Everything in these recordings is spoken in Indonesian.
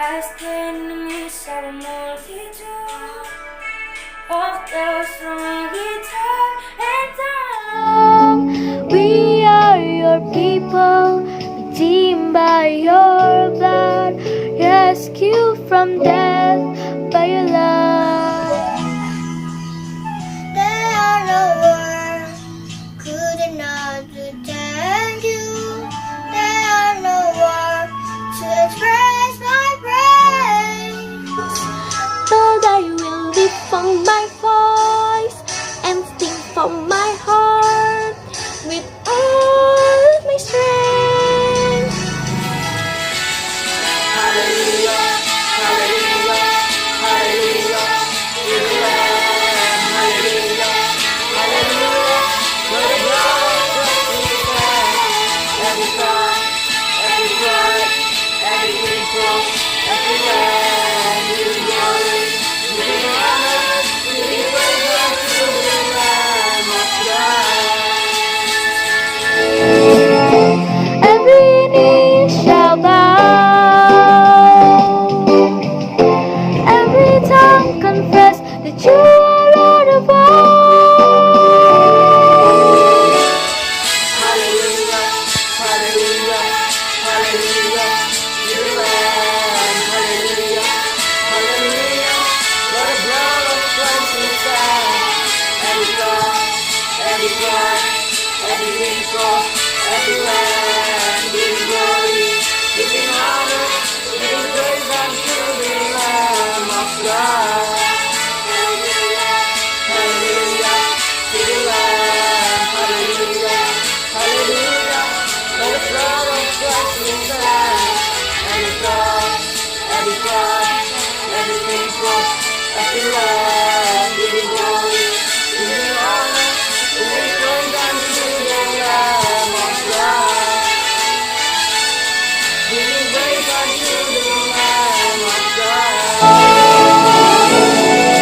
As the enemies are a multitude of those from guitar and drum. We are your people, redeemed by your blood, rescued from death by your love. There are no words good enough to tell you. There are no words to express my praise. But I will lift from my voice and sing from my heart with all my strength. Hallelujah, hallelujah, hallelujah, to the Lamb. Hallelujah, hallelujah, for the blood of Christ we stand. Every tongue, every tribe, every people, every land, giving glory, giving honor, giving praise unto the Lamb of God. Every knee shall bow, every tongue confess that you are Lord of all. Hallelujah, hallelujah, hallelujah, to the Lamb. Hallelujah, hallelujah, for the blood of Christ we stand. Every tongue, every tribe, every people, every land, giving glory, giving honor, giving praise unto the Lamb of God. Hallelujah, hallelujah, to the Lamb. Hallelujah, hallelujah, for the blood of Christ we stand. Every tongue, every tribe, every people, every land, giving glory, giving honor, giving praise unto the Lamb of God. Giving praise unto the Lamb of God.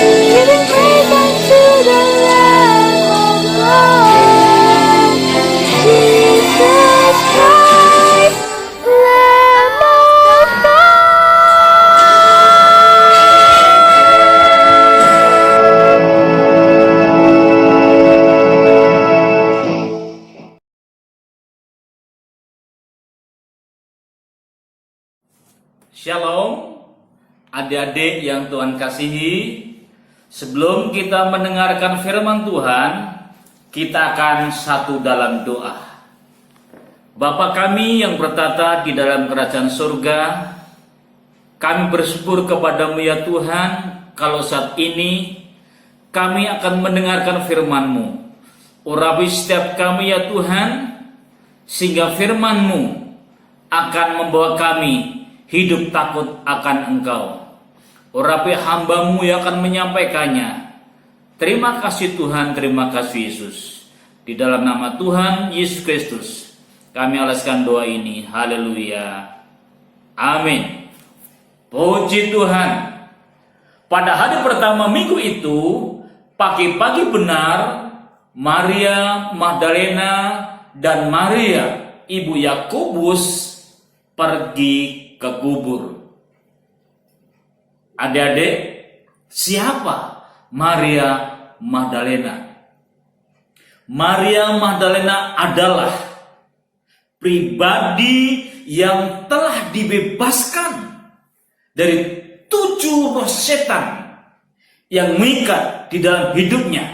Giving praise unto the Lamb of God, Jesus Christ, Lamb of God. Shalom, adik-adik yang Tuhan kasihi. Sebelum kita mendengarkan firman Tuhan, kita akan satu dalam doa. Bapa kami yang bertata di dalam kerajaan surga, kami bersyukur kepadamu ya Tuhan, kalau saat ini kami akan mendengarkan firman-Mu. Urapi setiap kami ya Tuhan, sehingga firman-Mu akan membawa kami hidup takut akan Engkau. Urapi hamba-Mu yang akan menyampaikannya. Terima kasih Tuhan, terima kasih Yesus. Di dalam nama Tuhan Yesus Kristus, kami alaskan doa ini. Haleluya. Amin. Puji Tuhan. Pada hari pertama minggu itu, pagi-pagi benar, Maria Magdalena dan Maria, ibu Yakobus, pergi ke kubur. Adik-adik, siapa Maria Magdalena? Maria Magdalena adalah pribadi yang telah dibebaskan dari 7 roh setan yang mengikat di dalam hidupnya.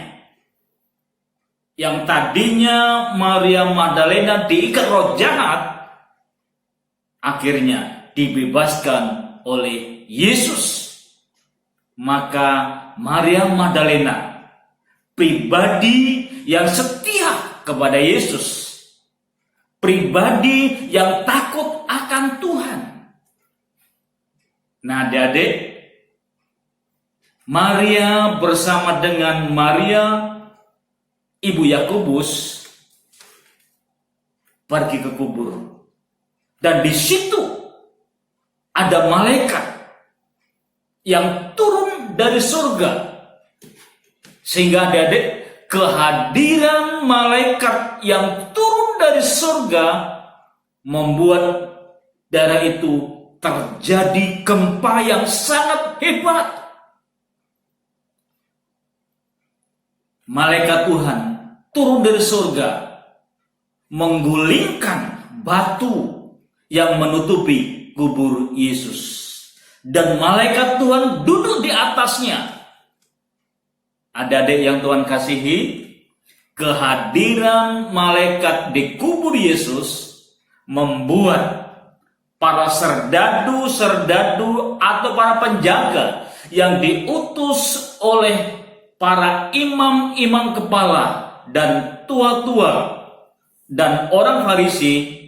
yang tadinya Maria Magdalena diikat roh jahat, akhirnya dibebaskan oleh Yesus. Maka Maria Magdalena, pribadi yang setia kepada Yesus, pribadi yang takut akan Tuhan. Nah, adik-adik, Maria bersama dengan Maria ibu Yakobus pergi ke kubur. Dan di situ ada malaikat yang turun dari surga. Sehingga adik-adik, kehadiran malaikat yang turun dari surga membuat daerah itu terjadi gempa yang sangat hebat. Malaikat Tuhan turun dari surga, menggulingkan batu yang menutupi kubur Yesus. Dan malaikat Tuhan duduk di atasnya. Adik-adik yang Tuhan kasihi, kehadiran malaikat di kubur Yesus membuat para serdadu-serdadu atau para penjaga yang diutus oleh para imam-imam kepala dan tua-tua dan orang Farisi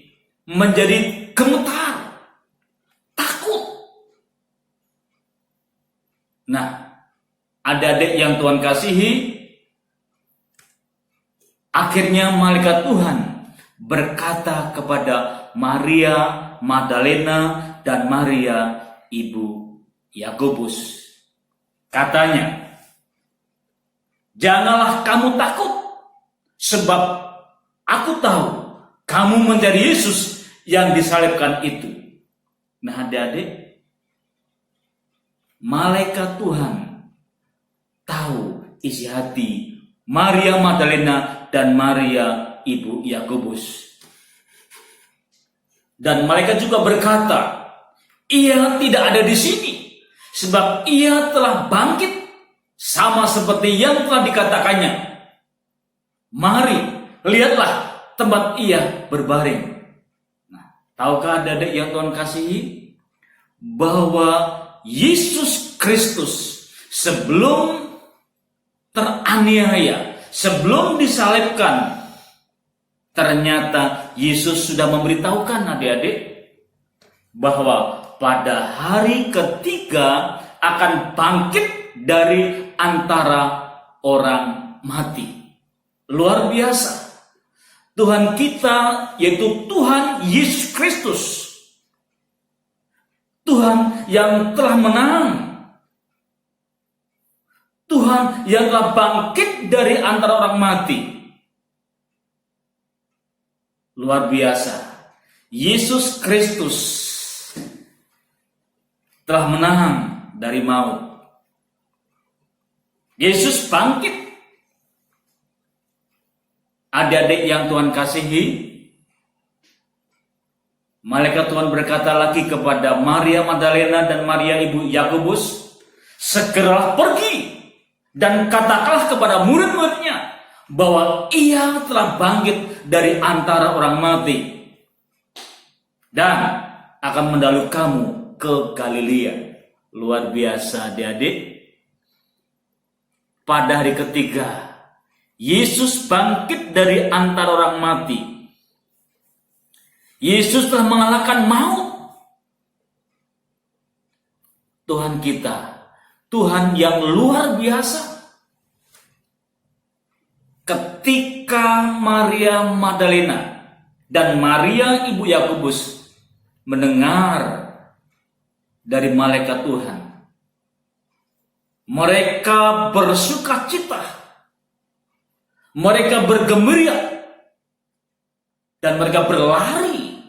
menjadi gemetar, takut. Nah, adik-adik yang Tuhan kasihi, akhirnya malaikat Tuhan berkata kepada Maria Magdalena dan Maria ibu Yakobus. Katanya, "Janganlah kamu takut, sebab aku tahu kamu mencari Yesus yang disalibkan itu." Nah, adik-adik, malaikat Tuhan tahu isi hati Maria Magdalena dan Maria ibu Yakobus. Dan malaikat juga berkata, "Ia tidak ada di sini, sebab ia telah bangkit sama seperti yang telah dikatakannya. Mari, lihatlah tempat ia berbaring." Nah, tahukah adik-adik yang Tuhan kasihi, bahwa Yesus Kristus sebelum teraniaya, sebelum disalibkan, ternyata Yesus sudah memberitahukan adik-adik bahwa pada hari ketiga akan bangkit dari antara orang mati. Luar biasa. Tuhan kita, yaitu Tuhan Yesus Kristus, Tuhan yang telah menang, Tuhan yang telah bangkit dari antara orang mati. Luar biasa. Yesus Kristus telah menang dari maut. Yesus bangkit. Adik-adik yang Tuhan kasihi, malaikat Tuhan berkata lagi kepada Maria Magdalena dan Maria ibu Yakobus, "Segeralah pergi dan katakanlah kepada murid-muridnya bahwa ia telah bangkit dari antara orang mati dan akan mendahului kamu ke Galilea." Luar biasa adik-adik. Pada hari ketiga, Yesus bangkit dari antara orang mati. Yesus telah mengalahkan maut. Tuhan kita, Tuhan yang luar biasa. Ketika Maria Magdalena dan Maria ibu Yakobus mendengar dari malaikat Tuhan, mereka bersukacita, mereka bergembira, dan mereka berlari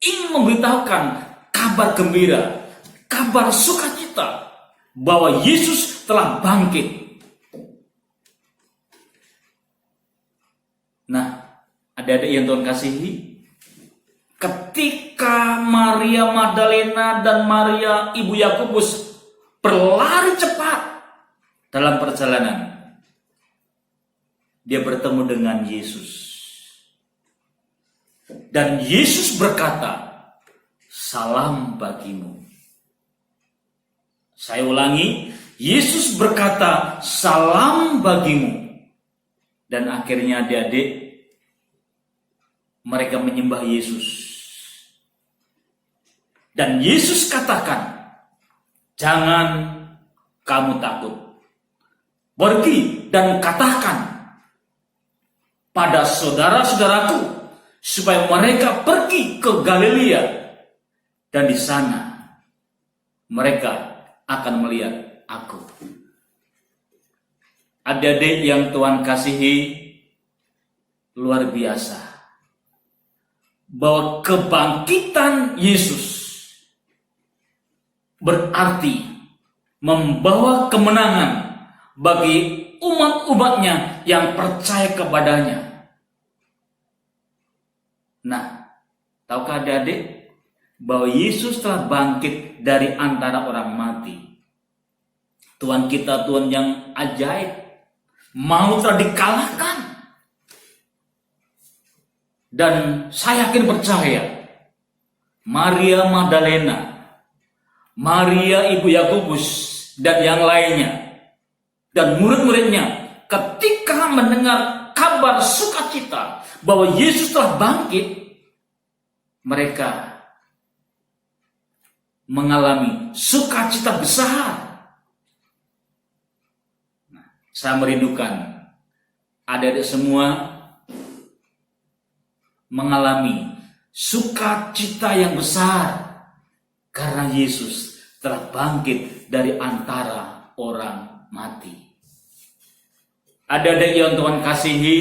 ingin memberitahukan kabar gembira, kabar sukacita bahwa Yesus telah bangkit. Nah, adik-adik yang Tuhan kasihi, ketika Maria Magdalena dan Maria ibu Yakobus berlari cepat dalam perjalanan, dia bertemu dengan Yesus. Dan Yesus berkata, "Salam bagimu." Saya ulangi, Yesus berkata, "Salam bagimu." Dan akhirnya adik-adik, mereka menyembah Yesus. Dan Yesus katakan, "Jangan kamu takut. Pergi dan katakan pada saudara-saudaraku supaya mereka pergi ke Galilea, dan di sana mereka akan melihat aku." Adik-adik yang Tuhan kasihi, luar biasa bahwa kebangkitan Yesus berarti membawa kemenangan bagi umat-umatnya yang percaya kepadanya. Nah, tahukah adik-adik bahwa Yesus telah bangkit dari antara orang mati? Tuhan kita Tuhan yang ajaib, maut telah dikalahkan. Dan saya yakin percaya, Maria Magdalena, Maria ibu Yakobus, dan yang lainnya, dan murid-muridnya, ketika mendengar kabar sukacita bahwa Yesus telah bangkit, mereka mengalami sukacita besar. Nah, saya merindukan adik-adik semua mengalami sukacita yang besar karena Yesus telah bangkit dari antara orang mati. Adik-adik yang Tuhan kasihi,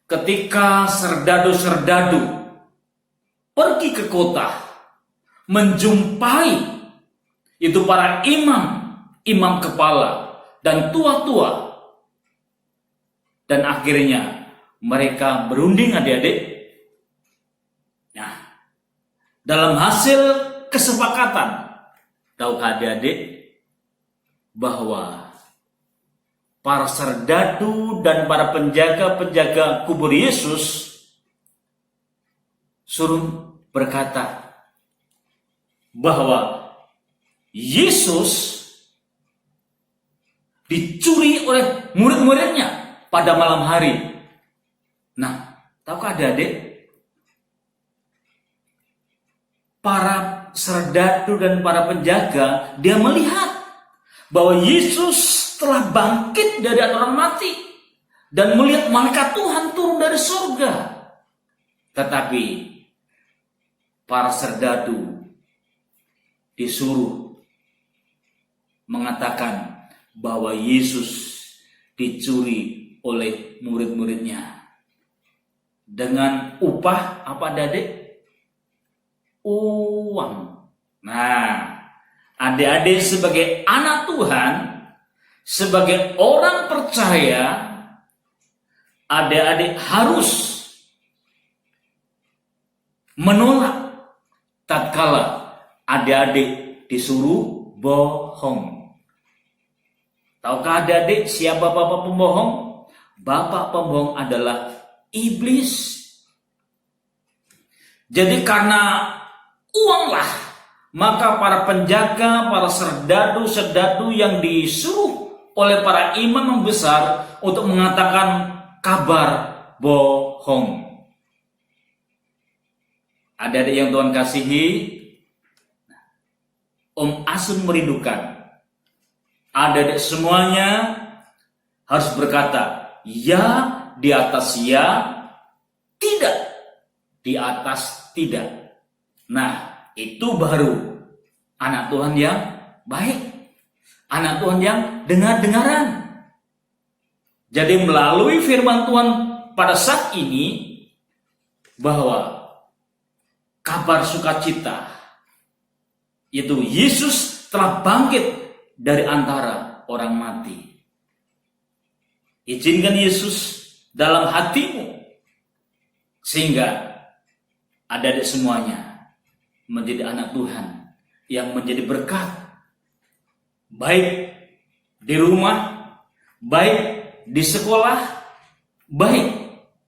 ketika serdadu-serdadu pergi ke kota menjumpai itu para imam kepala dan tua-tua, dan akhirnya mereka berunding adik-adik. Nah, dalam hasil kesepakatan, tahukah adik-adik bahwa para serdadu dan para penjaga-penjaga kubur Yesus suruh berkata bahwa Yesus dicuri oleh murid-muridnya pada malam hari. Nah, tahukah adik-adik, para serdadu dan para penjaga, dia melihat bahwa Yesus telah bangkit dari antara orang mati dan melihat malaikat Tuhan turun dari surga. Tetapi para serdadu disuruh mengatakan bahwa Yesus dicuri oleh murid-muridnya dengan upah apa adik? Uang. Nah, adik-adik sebagai anak Tuhan, sebagai orang percaya, adik-adik harus menolak tatkala adik-adik disuruh bohong. Tahukah adik-adik siapa bapak pembohong? Bapak pembohong adalah iblis. Jadi karena uanglah, maka para penjaga, para serdadu-serdadu yang disuruh oleh para imam besar untuk mengatakan kabar bohong. Adik-adik yang Tuhan kasihi, Om Asun merindukan adik-adik semuanya harus berkata ya di atas ya, tidak di atas tidak. Nah, itu baru anak Tuhan yang baik, anak Tuhan yang dengar-dengaran. Jadi melalui firman Tuhan pada saat ini bahwa kabar sukacita yaitu Yesus telah bangkit dari antara orang mati. Izinkan Yesus dalam hatimu sehingga adik-adik semuanya menjadi anak Tuhan yang menjadi berkat, baik di rumah, baik di sekolah, baik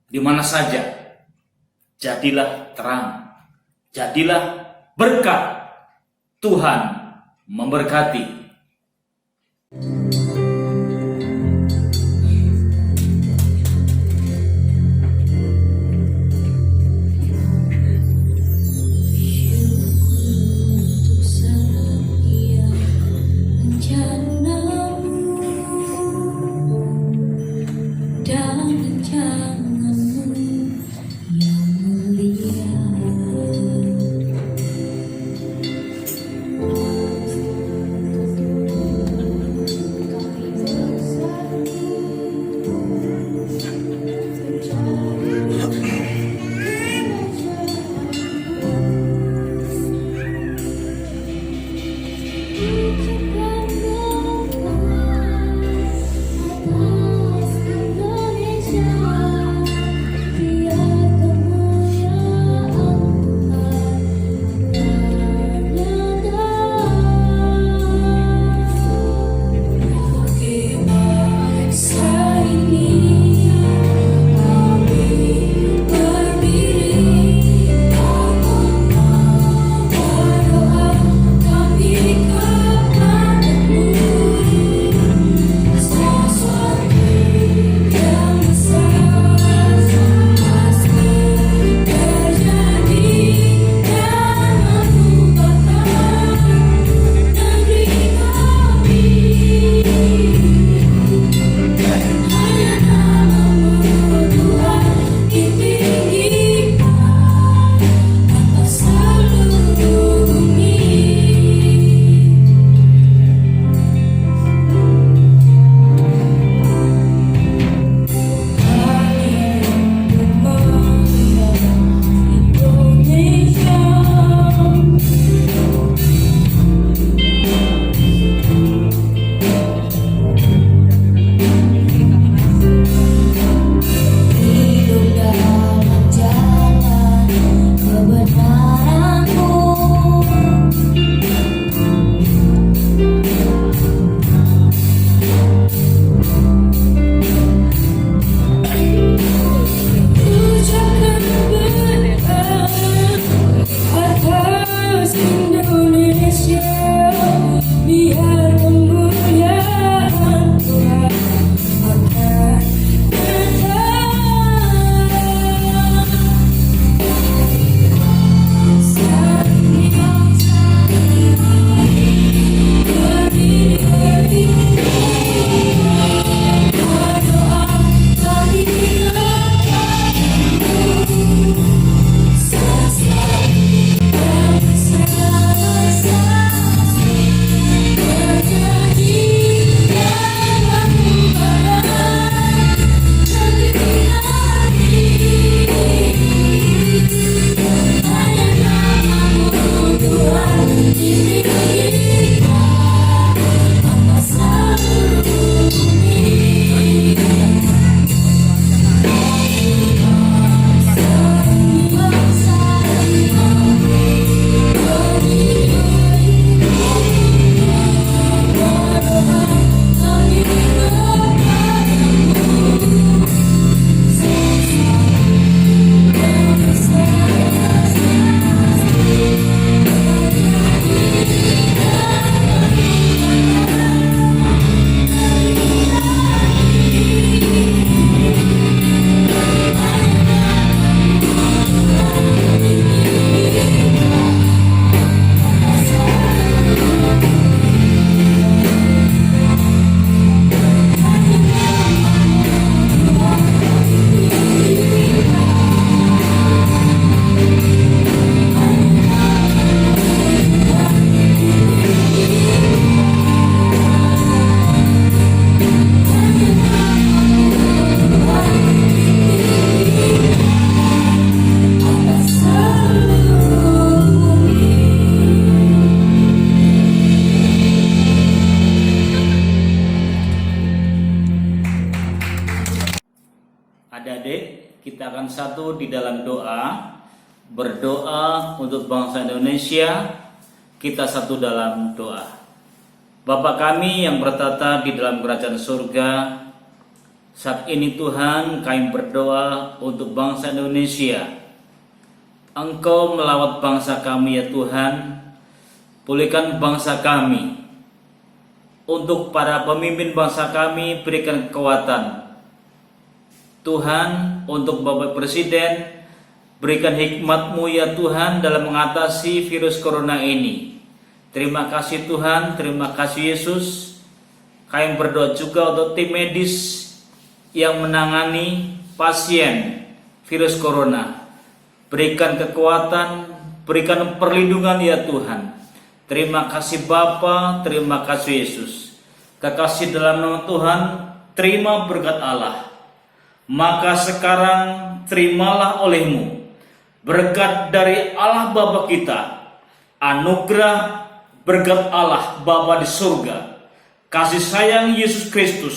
di mana saja. Jadilah terang, jadilah berkat. Tuhan memberkati. Adik-adik, kita akan satu di dalam doa, berdoa untuk bangsa Indonesia. Kita satu dalam doa. Bapa kami yang bertata di dalam kerajaan surga, Saat ini Tuhan, kami berdoa untuk bangsa Indonesia. Engkau melawat bangsa kami ya Tuhan, pulihkan bangsa kami. Untuk para pemimpin bangsa kami, berikan kekuatan. Tuhan, untuk Bapak Presiden, berikan hikmat-Mu ya Tuhan dalam mengatasi virus corona ini. Terima kasih Tuhan, terima kasih Yesus. Kami berdoa juga untuk tim medis yang menangani pasien virus corona. Berikan kekuatan, berikan perlindungan ya Tuhan. Terima kasih Bapa, terima kasih Yesus. Kekasih dalam nama Tuhan, terima berkat Allah. Maka sekarang terimalah olehmu berkat dari Allah Bapa kita, anugerah berkat Allah Bapa di surga, kasih sayang Yesus Kristus,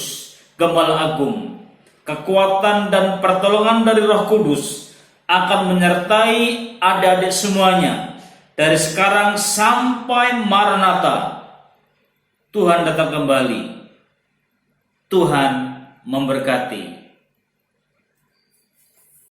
Gembala Agung, kekuatan dan pertolongan dari Roh Kudus akan menyertai adik-adik semuanya dari sekarang sampai Maranatha. Tuhan datang kembali. Tuhan memberkati.